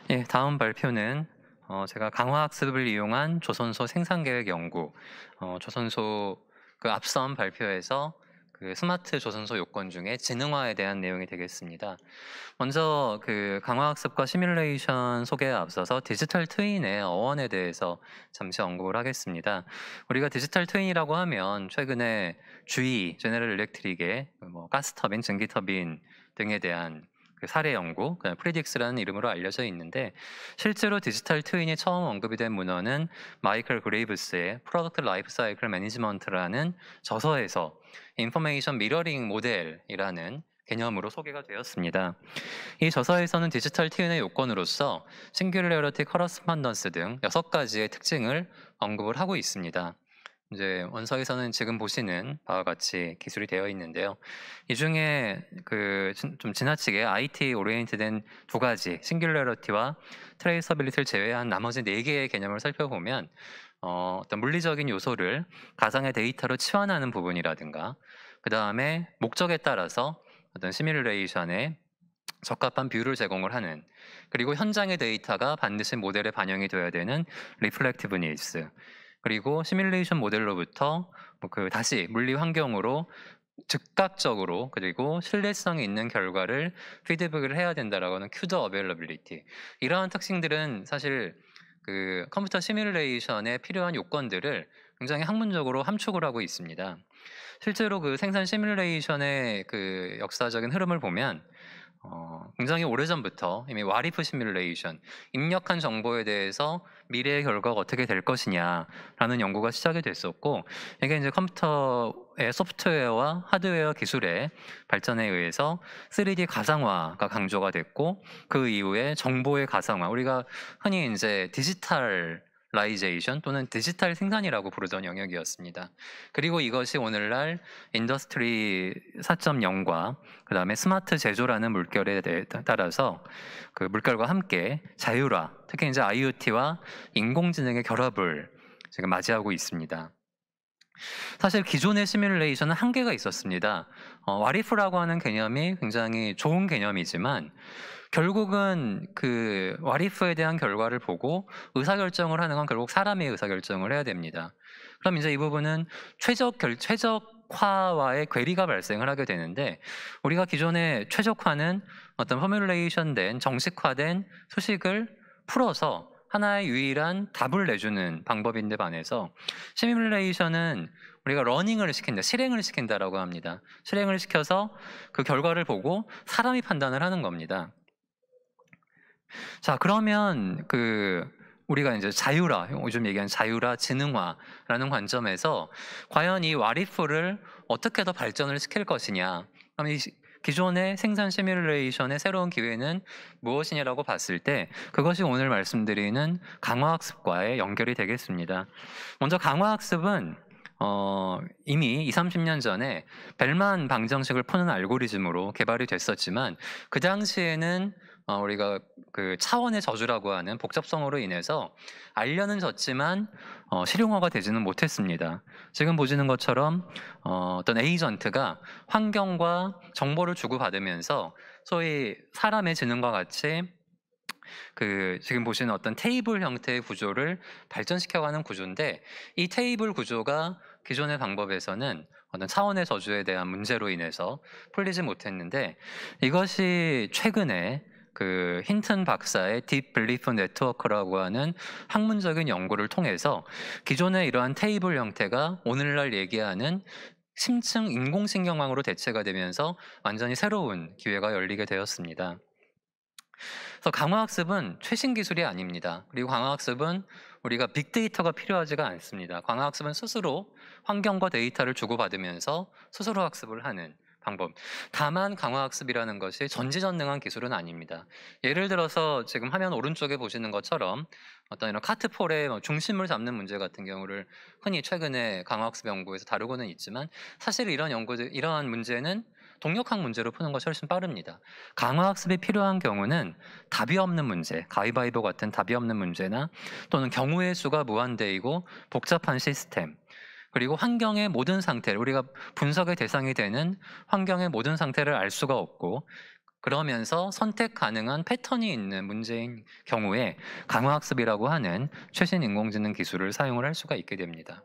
예, 다음 발표는 제가 강화학습을 이용한 조선소 생산계획 연구, 조선소 그 앞선 발표에서 그 스마트 조선소 요건 중에 지능화에 대한 내용이 되겠습니다. 먼저 그 강화학습과 시뮬레이션 소개에 앞서서 디지털 트윈의 어원에 대해서 잠시 언급을 하겠습니다. 우리가 디지털 트윈이라고 하면 최근에 GE, 제너럴 일렉트릭의 가스터빈, 전기터빈 등에 대한 그 사례 연구, 그냥 프리딕스라는 이름으로 알려져 있는데, 실제로 디지털 트윈이 처음 언급이 된 문헌은 마이클 그레이브스의 프로덕트 라이프 사이클 매니지먼트라는 저서에서 인포메이션 미러링 모델이라는 개념으로 소개가 되었습니다. 이 저서에서는 디지털 트윈의 요건으로서 싱귤러리티, 커러스펀던스 등 6가지의 특징을 언급을 하고 있습니다. 이제 원서에서는 지금 보시는 바와 같이 기술이 되어 있는데요. 이 중에 그 좀 지나치게 IT 오리엔트된 2가지 싱귤러리티와 트레이서빌리티를 제외한 나머지 4개의 개념을 살펴보면 어떤 물리적인 요소를 가상의 데이터로 치환하는 부분이라든가, 그 다음에 목적에 따라서 어떤 시뮬레이션에 적합한 뷰를 제공을 하는, 그리고 현장의 데이터가 반드시 모델에 반영이 되어야 되는 리플렉티브니스, 그리고 시뮬레이션 모델로부터 다시 물리 환경으로 즉각적으로 그리고 신뢰성이 있는 결과를 피드백을 해야 된다라고 하는 큐더 어베일러빌리티, 이러한 특징들은 사실 그 컴퓨터 시뮬레이션에 필요한 요건들을 굉장히 학문적으로 함축을 하고 있습니다. 실제로 그 생산 시뮬레이션의 그 역사적인 흐름을 보면 굉장히 오래전부터 이미 와리프 시뮬레이션, 입력한 정보에 대해서 미래의 결과가 어떻게 될 것이냐라는 연구가 시작이 됐었고, 이게 이제 컴퓨터의 소프트웨어와 하드웨어 기술의 발전에 의해서 3D 가상화가 강조가 됐고, 그 이후에 정보의 가상화, 우리가 흔히 이제 디지털라이제이션 또는 디지털 생산이라고 부르던 영역이었습니다. 그리고 이것이 오늘날 인더스트리 4.0과 그 다음에 스마트 제조라는 물결에 따라서 그 물결과 함께 자율화, 특히 이제 IoT와 인공지능의 결합을 지금 맞이하고 있습니다. 사실 기존의 시뮬레이션은 한계가 있었습니다. 와리프라고 하는 개념이 굉장히 좋은 개념이지만, 결국은 그 와리프에 대한 결과를 보고 의사결정을 하는 건 결국 사람이 의사결정을 해야 됩니다. 그럼 이제 이 부분은 최적화와의 괴리가 발생을 하게 되는데, 우리가 기존의 최적화는 어떤 포뮬레이션된 정식화된 수식을 풀어서 하나의 유일한 답을 내주는 방법인데 반해서 시뮬레이션은 우리가 러닝을 시킨다, 실행을 시킨다라고 합니다. 실행을 시켜서 그 결과를 보고 사람이 판단을 하는 겁니다. 자, 그러면 그 우리가 이제 자율화, 요즘 얘기하는 자율화, 지능화라는 관점에서 과연 이 와리프를 어떻게 더 발전을 시킬 것이냐, 그럼 이 기존의 생산 시뮬레이션의 새로운 기회는 무엇이냐라고 봤을 때 그것이 오늘 말씀드리는 강화학습과의 연결이 되겠습니다. 먼저 강화학습은 이미 20-30년 전에 벨만 방정식을 푸는 알고리즘으로 개발이 됐었지만, 그 당시에는 우리가 그 차원의 저주라고 하는 복잡성으로 인해서 알려는 졌지만 실용화가 되지는 못했습니다. 지금 보시는 것처럼 어떤 에이전트가 환경과 정보를 주고받으면서 소위 사람의 지능과 같이 그 지금 보시는 어떤 테이블 형태의 구조를 발전시켜가는 구조인데, 이 테이블 구조가 기존의 방법에서는 어떤 차원의 저주에 대한 문제로 인해서 풀리지 못했는데, 이것이 최근에 그 힌튼 박사의 딥 빌리프 네트워크라고 하는 학문적인 연구를 통해서 기존의 이러한 테이블 형태가 오늘날 얘기하는 심층 인공신경망으로 대체가 되면서 완전히 새로운 기회가 열리게 되었습니다. 그래서 강화학습은 최신 기술이 아닙니다. 그리고 강화학습은 우리가 빅데이터가 필요하지가 않습니다. 강화학습은 스스로 환경과 데이터를 주고받으면서 스스로 학습을 하는 방법. 다만 강화학습이라는 것이 전지전능한 기술은 아닙니다. 예를 들어서 지금 화면 오른쪽에 보시는 것처럼 어떤 이런 카트폴의 중심을 잡는 문제 같은 경우를 흔히 최근에 강화학습 연구에서 다루고는 있지만, 사실 이러한 문제는 동력학 문제로 푸는 것이 훨씬 빠릅니다. 강화학습이 필요한 경우는 답이 없는 문제, 가위바위보 같은 답이 없는 문제나, 또는 경우의 수가 무한대이고 복잡한 시스템, 그리고 환경의 모든 상태를, 우리가 분석의 대상이 되는 환경의 모든 상태를 알 수가 없고, 그러면서 선택 가능한 패턴이 있는 문제인 경우에 강화학습이라고 하는 최신 인공지능 기술을 사용을 할 수가 있게 됩니다.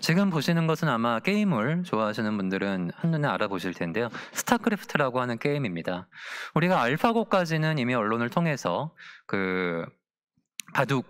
지금 보시는 것은 아마 게임을 좋아하시는 분들은 한눈에 알아보실 텐데요. 스타크래프트라고 하는 게임입니다. 우리가 알파고까지는 이미 언론을 통해서 그 바둑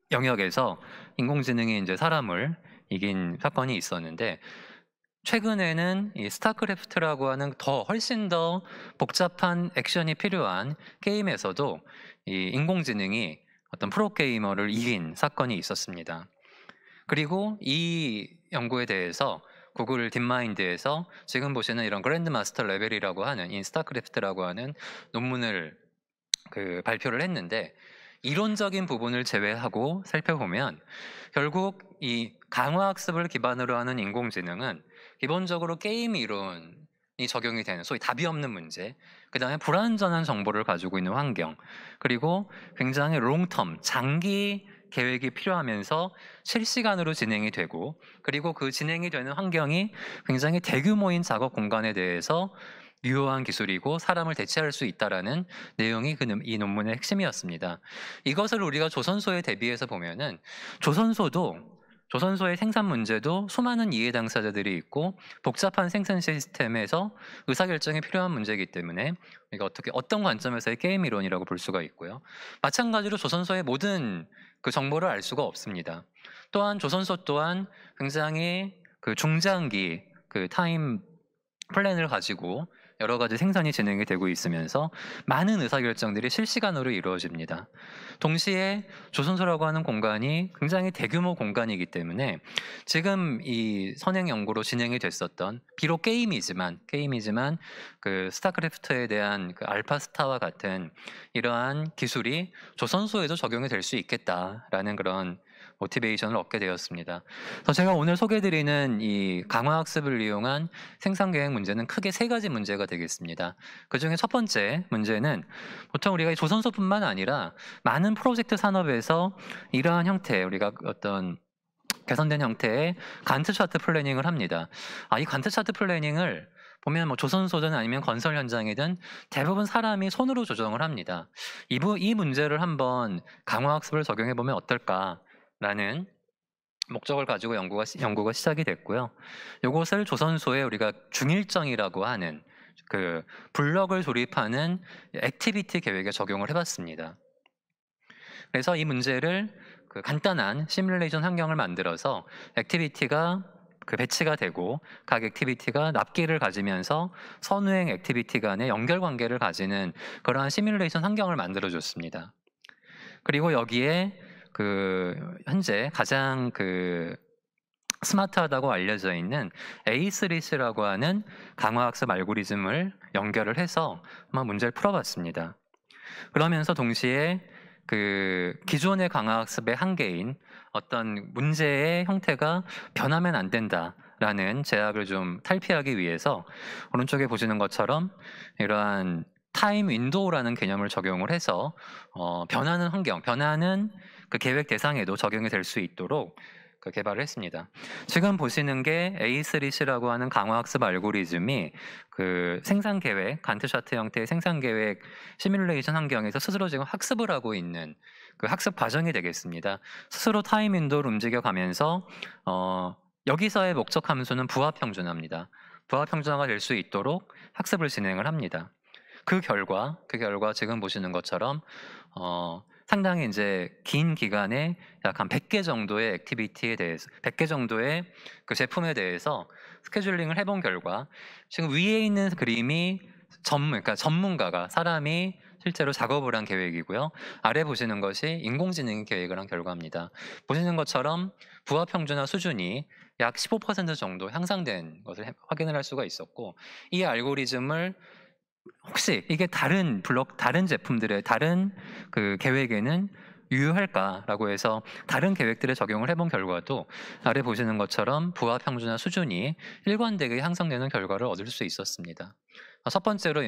영역에서 인공지능이 이제 사람을 이긴 사건이 있었는데, 최근에는 이 스타크래프트라고 하는 훨씬 더 복잡한 액션이 필요한 게임에서도 이 인공지능이 어떤 프로게이머를 이긴 사건이 있었습니다. 그리고 이 연구에 대해서 구글 딥마인드에서 지금 보시는 이런 그랜드마스터 레벨이라고 하는 이 스타크래프트라고 하는 논문을 발표를 했는데, 이론적인 부분을 제외하고 살펴보면 결국 이 강화학습을 기반으로 하는 인공지능은 기본적으로 게임 이론이 적용이 되는 소위 답이 없는 문제, 그 다음에 불완전한 정보를 가지고 있는 환경, 그리고 굉장히 롱텀, 장기 계획이 필요하면서 실시간으로 진행이 되고, 그리고 그 진행이 되는 환경이 굉장히 대규모인 작업 공간에 대해서 유효한 기술이고 사람을 대체할 수 있다라는 내용이 이 논문의 핵심이었습니다. 이것을 우리가 조선소에 대비해서 보면은 조선소의 생산 문제도 수많은 이해 당사자들이 있고 복잡한 생산 시스템에서 의사결정이 필요한 문제이기 때문에 우리가 어떤 관점에서의 게임 이론이라고 볼 수가 있고요. 마찬가지로 조선소의 모든 그 정보를 알 수가 없습니다. 또한 조선소 또한 굉장히 중장기 타임 플랜을 가지고 여러 가지 생산이 진행이 되고 있으면서 많은 의사결정들이 실시간으로 이루어집니다. 동시에 조선소라고 하는 공간이 굉장히 대규모 공간이기 때문에 지금 이 선행 연구로 진행이 됐었던, 비록 게임이지만 스타크래프트에 대한 알파스타와 같은 이러한 기술이 조선소에도 적용이 될 수 있겠다라는 그런 모티베이션을 얻게 되었습니다. 그래서 제가 오늘 소개해드리는 이 강화학습을 이용한 생산계획 문제는 크게 3가지 문제가 되겠습니다. 그 중에 첫 번째 문제는 보통 우리가 조선소뿐만 아니라 많은 프로젝트 산업에서 이러한 형태, 우리가 어떤 개선된 형태의 간트 차트 플래닝을 합니다. 이 간트 차트 플래닝을 보면 조선소든 아니면 건설 현장이든 대부분 사람이 손으로 조정을 합니다. 이 문제를 한번 강화학습을 적용해 보면 어떨까라는 목적을 가지고 연구가 시작이 됐고요. 이것을 조선소에 우리가 중일정이라고 하는 블럭을 조립하는 액티비티 계획에 적용을 해봤습니다. 그래서 이 문제를 간단한 시뮬레이션 환경을 만들어서 액티비티가 배치가 되고 각 액티비티가 납기를 가지면서 선후행 액티비티 간의 연결관계를 가지는 그러한 시뮬레이션 환경을 만들어줬습니다. 그리고 여기에 현재 가장 스마트하다고 알려져 있는 A3C라고 하는 강화학습 알고리즘을 연결을 해서 한번 문제를 풀어봤습니다. 그러면서 동시에 기존의 강화학습의 한계인 어떤 문제의 형태가 변하면 안 된다라는 제약을 좀 탈피하기 위해서 오른쪽에 보시는 것처럼 이러한 타임 윈도우라는 개념을 적용을 해서 변하는 환경, 변하는 계획 대상에도 적용이 될 수 있도록 개발을 했습니다. 지금 보시는 게 A3C라고 하는 강화학습 알고리즘이 생산 계획, 간트 차트 형태의 생산 계획 시뮬레이션 환경에서 스스로 지금 학습을 하고 있는 학습 과정이 되겠습니다. 스스로 타임 윈도우를 움직여 가면서 여기서의 목적 함수는 부하 평준화입니다. 부하 평준화가 될 수 있도록 학습을 진행을 합니다. 그 결과 지금 보시는 것처럼 상당히 이제 긴 기간에 약 한 100개 정도의 액티비티에 대해서 100개 정도의 제품에 대해서 스케줄링을 해본 결과, 지금 위에 있는 그림이 그러니까 전문가가 사람이 실제로 작업을 한 계획이고요. 아래 보시는 것이 인공지능이 계획을 한 결과입니다. 보시는 것처럼 부하 평준화 수준이 약 15% 정도 향상된 것을 확인을 할 수가 있었고, 이 알고리즘을 혹시 이게 다른 제품들의 다른 계획에는 유효할까라고 해서 다른 계획들에 적용을 해본 결과도 아래 보시는 것처럼 부하 평준화 수준이 일관되게 향상되는 결과를 얻을 수 있었습니다. 첫 번째로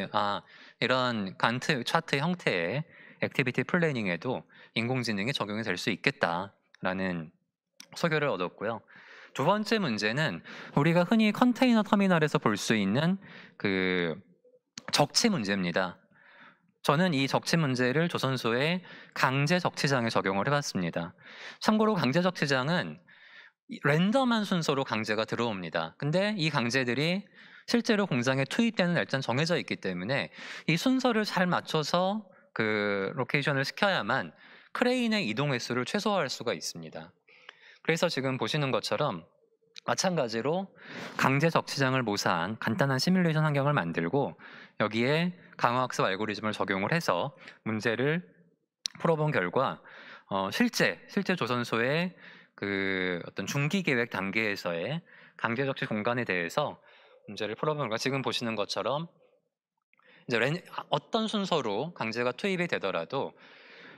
이런 간트 차트 형태의 액티비티 플래닝에도 인공지능이 적용이 될 수 있겠다라는 소견을 얻었고요. 두 번째 문제는 우리가 흔히 컨테이너 터미널에서 볼 수 있는 적치 문제입니다. 저는 이 적치 문제를 조선소의 강제 적치장에 적용을 해봤습니다. 참고로 강제 적치장은 랜덤한 순서로 강제가 들어옵니다. 근데 이 강제들이 실제로 공장에 투입되는 날짜는 정해져 있기 때문에 이 순서를 잘 맞춰서 그 로케이션을 시켜야만 크레인의 이동 횟수를 최소화할 수가 있습니다. 그래서 지금 보시는 것처럼 마찬가지로 강제 적치장을 모사한 간단한 시뮬레이션 환경을 만들고 여기에 강화학습 알고리즘을 적용을 해서 문제를 풀어본 결과 실제 조선소의 그 어떤 중기 계획 단계에서의 강제 적치 공간에 대해서 문제를 풀어본 결과 지금 보시는 것처럼 이제 어떤 순서로 강제가 투입이 되더라도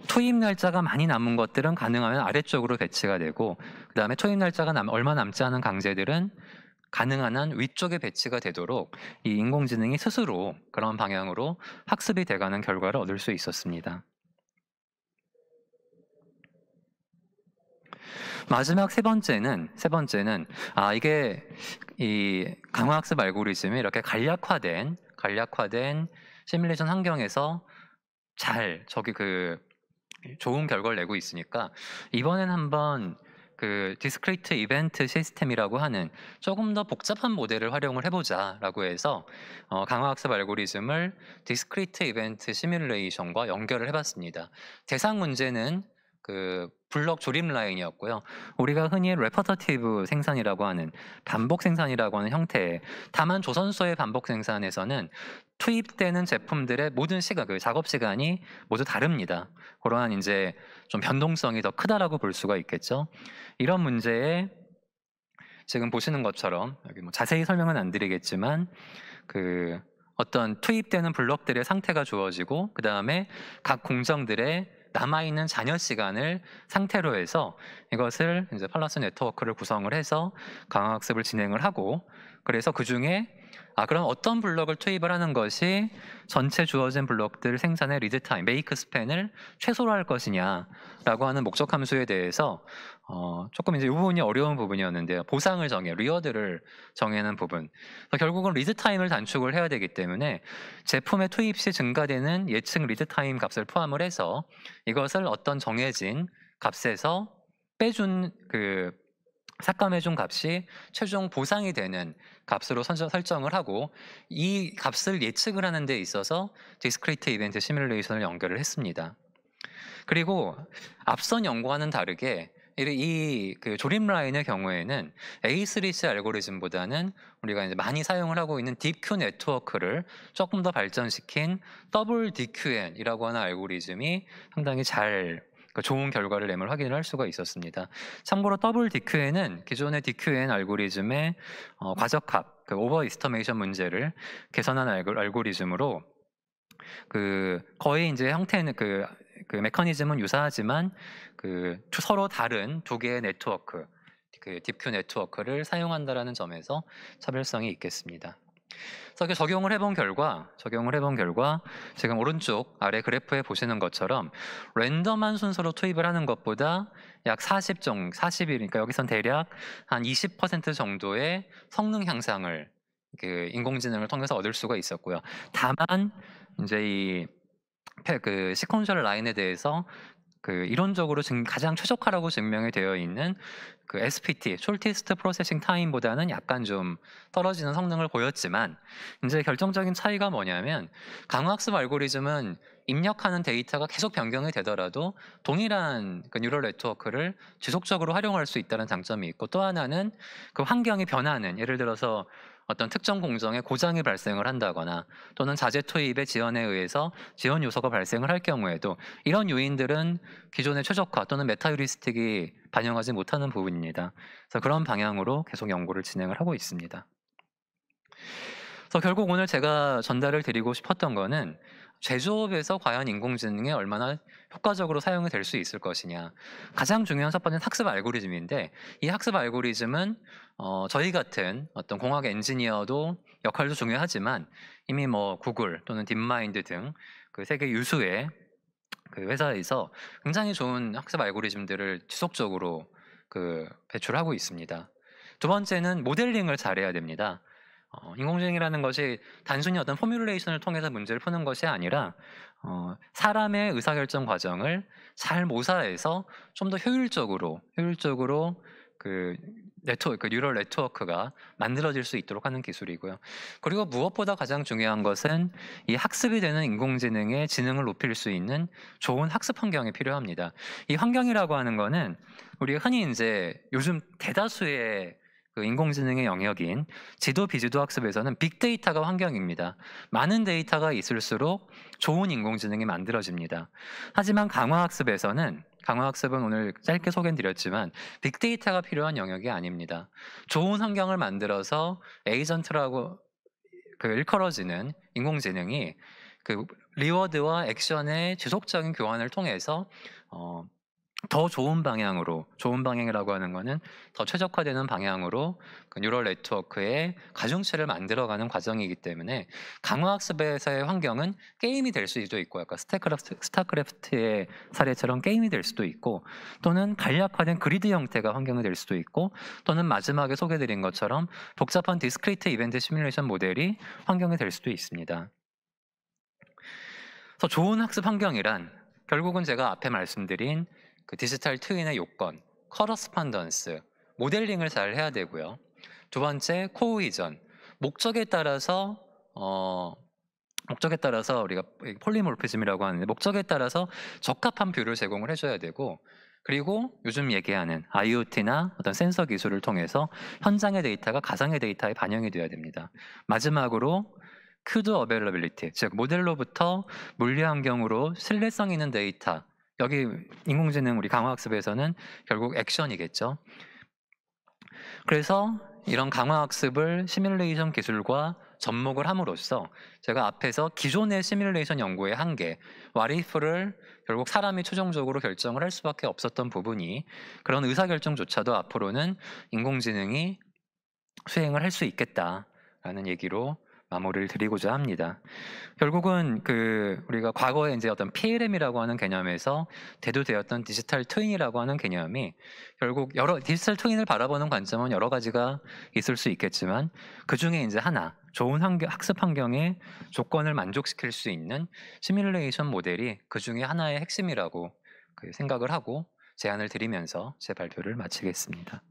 투입 날짜가 많이 남은 것들은 가능하면 아래쪽으로 배치가 되고 그다음에 투입 날짜가 얼마 남지 않은 강제들은 가능한 한 위쪽에 배치가 되도록 이 인공지능이 스스로 그런 방향으로 학습이 돼가는 결과를 얻을 수 있었습니다. 마지막 세 번째는 이게 이 강화학습 알고리즘이 이렇게 간략화된 시뮬레이션 환경에서 잘 좋은 결과를 내고 있으니까 이번엔 한번 그 디스크리트 이벤트 시스템이라고 하는 조금 더 복잡한 모델을 활용을 해보자라고 해서 강화학습 알고리즘을 디스크리트 이벤트 시뮬레이션과 연결을 해봤습니다. 대상 문제는 그 블럭 조립 라인이었고요. 우리가 흔히 레퍼터티브 생산이라고 하는 반복 생산이라고 하는 형태의 다만 조선소의 반복 생산에서는 투입되는 제품들의 모든 시간, 그 작업 시간이 모두 다릅니다. 그러한 이제 좀 변동성이 더 크다라고 볼 수가 있겠죠. 이런 문제에 지금 보시는 것처럼 여기 뭐 자세히 설명은 안 드리겠지만 그 어떤 투입되는 블럭들의 상태가 주어지고 그 다음에 각 공정들의 남아있는 잔여 시간을 상태로 해서 이것을 이제 팔라스 네트워크를 구성을 해서 강화학습을 진행을 하고 그래서 그 중에 그럼 어떤 블럭을 투입을 하는 것이 전체 주어진 블럭들 생산의 리드 타임, 메이크 스팬을 최소로 할 것이냐라고 하는 목적 함수에 대해서 조금 이제 이 부분이 어려운 부분이었는데요. 보상을 리워드를 정하는 부분. 결국은 리드 타임을 단축을 해야 되기 때문에 제품의 투입 시 증가되는 예측 리드 타임 값을 포함을 해서 이것을 어떤 정해진 값에서 빼준 삭감해준 값이 최종 보상이 되는 값으로 설정을 하고 이 값을 예측을 하는 데 있어서 디스크리트 이벤트 시뮬레이션을 연결을 했습니다. 그리고 앞선 연구와는 다르게 이 조립 라인의 경우에는 A3C 알고리즘보다는 우리가 이제 많이 사용을 하고 있는 DQ 네트워크를 조금 더 발전시킨 더블 DQN이라고 하는 알고리즘이 상당히 좋은 결과를 내물 확인을 할 수가 있었습니다. 참고로 더블 DQN은 기존의 DQN 알고리즘의 과적합, 오버 이스터메이션 문제를 개선한 알고리즘으로 거의 이제 형태는 그 메커니즘은 유사하지만 서로 다른 두 개의 네트워크, DQ 네트워크를 사용한다라는 점에서 차별성이 있겠습니다. 그래서 적용을 해본 결과 지금 오른쪽 아래 그래프에 보시는 것처럼 랜덤한 순서로 투입을 하는 것보다 약 40이니까 여기선 대략 한 20% 정도의 성능 향상을 인공지능을 통해서 얻을 수가 있었고요. 다만 이제 시퀀셜 라인에 대해서 이론적으로 가장 최적화라고 증명이 되어 있는 SPT, Shortest Processing Time보다는 약간 좀 떨어지는 성능을 보였지만 이제 결정적인 차이가 뭐냐면 강화학습 알고리즘은 입력하는 데이터가 계속 변경이 되더라도 동일한 뉴럴 네트워크를 지속적으로 활용할 수 있다는 장점이 있고 또 하나는 환경이 변하는 예를 들어서 어떤 특정 공정에 고장이 발생을 한다거나 또는 자재 투입의 지연에 의해서 지연 요소가 발생을 할 경우에도 이런 요인들은 기존의 최적화 또는 메타 휴리스틱이 반영하지 못하는 부분입니다. 그래서 그런 방향으로 계속 연구를 진행을 하고 있습니다. 그래서 결국 오늘 제가 전달을 드리고 싶었던 거는 제조업에서 과연 인공지능이 얼마나 효과적으로 사용이 될 수 있을 것이냐. 가장 중요한 첫 번째는 학습 알고리즘인데 이 학습 알고리즘은 저희 같은 어떤 공학 엔지니어도 역할도 중요하지만 이미 뭐 구글 또는 딥마인드 등 세계 유수의 회사에서 굉장히 좋은 학습 알고리즘들을 지속적으로 배출하고 있습니다. 두 번째는 모델링을 잘해야 됩니다. 인공지능이라는 것이 단순히 어떤 포뮬레이션을 통해서 문제를 푸는 것이 아니라 사람의 의사결정 과정을 잘 모사해서 좀 더 효율적으로 그 뉴럴 네트워크가 만들어질 수 있도록 하는 기술이고요. 그리고 무엇보다 가장 중요한 것은 이 학습이 되는 인공지능의 지능을 높일 수 있는 좋은 학습 환경이 필요합니다. 이 환경이라고 하는 거는 우리가 흔히 이제 요즘 대다수의 그 인공지능의 영역인 지도 비지도 학습에서는 빅데이터가 환경입니다. 많은 데이터가 있을수록 좋은 인공지능이 만들어집니다. 하지만 강화학습은 오늘 짧게 소개드렸지만 빅데이터가 필요한 영역이 아닙니다. 좋은 환경을 만들어서 에이전트라고 일컬어지는 인공지능이 그 리워드와 액션의 지속적인 교환을 통해서 더 좋은 방향이라고 하는 거는 더 최적화되는 방향으로 그 뉴럴 네트워크의 가중치를 만들어가는 과정이기 때문에 강화학습에서의 환경은 게임이 될 수도 있고 약간 스타크래프트의 사례처럼 게임이 될 수도 있고 또는 간략화된 그리드 형태가 환경이 될 수도 있고 또는 마지막에 소개드린 것처럼 복잡한 디스크리트 이벤트 시뮬레이션 모델이 환경이 될 수도 있습니다. 그래서 좋은 학습 환경이란 결국은 제가 앞에 말씀드린 그 디지털 트윈의 요건, 커러스펀던스, 모델링을 잘 해야 되고요. 두 번째, 코이전, 목적에 따라서 우리가 폴리모르피즘이라고 하는데 목적에 따라서 적합한 뷰를 제공을 해줘야 되고 그리고 요즘 얘기하는 IoT나 어떤 센서 기술을 통해서 현장의 데이터가 가상의 데이터에 반영이 되어야 됩니다. 마지막으로 큐드 어베일러빌리티, 즉 모델로부터 물리 환경으로 신뢰성 있는 데이터, 여기 인공지능 우리 강화학습에서는 결국 액션이겠죠. 그래서 이런 강화학습을 시뮬레이션 기술과 접목을 함으로써 제가 앞에서 기존의 시뮬레이션 연구의 한계, what-if를 결국 사람이 최종적으로 결정을 할 수밖에 없었던 부분이 그런 의사결정조차도 앞으로는 인공지능이 수행을 할 수 있겠다라는 얘기로 마무리를 드리고자 합니다. 결국은 우리가 과거에 이제 어떤 PLM이라고 하는 개념에서 대두되었던 디지털 트윈이라고 하는 개념이 결국 디지털 트윈을 바라보는 관점은 여러 가지가 있을 수 있겠지만 그 중에 이제 하나, 좋은 학습 환경의 조건을 만족시킬 수 있는 시뮬레이션 모델이 그 중에 하나의 핵심이라고 생각을 하고 제안을 드리면서 제 발표를 마치겠습니다.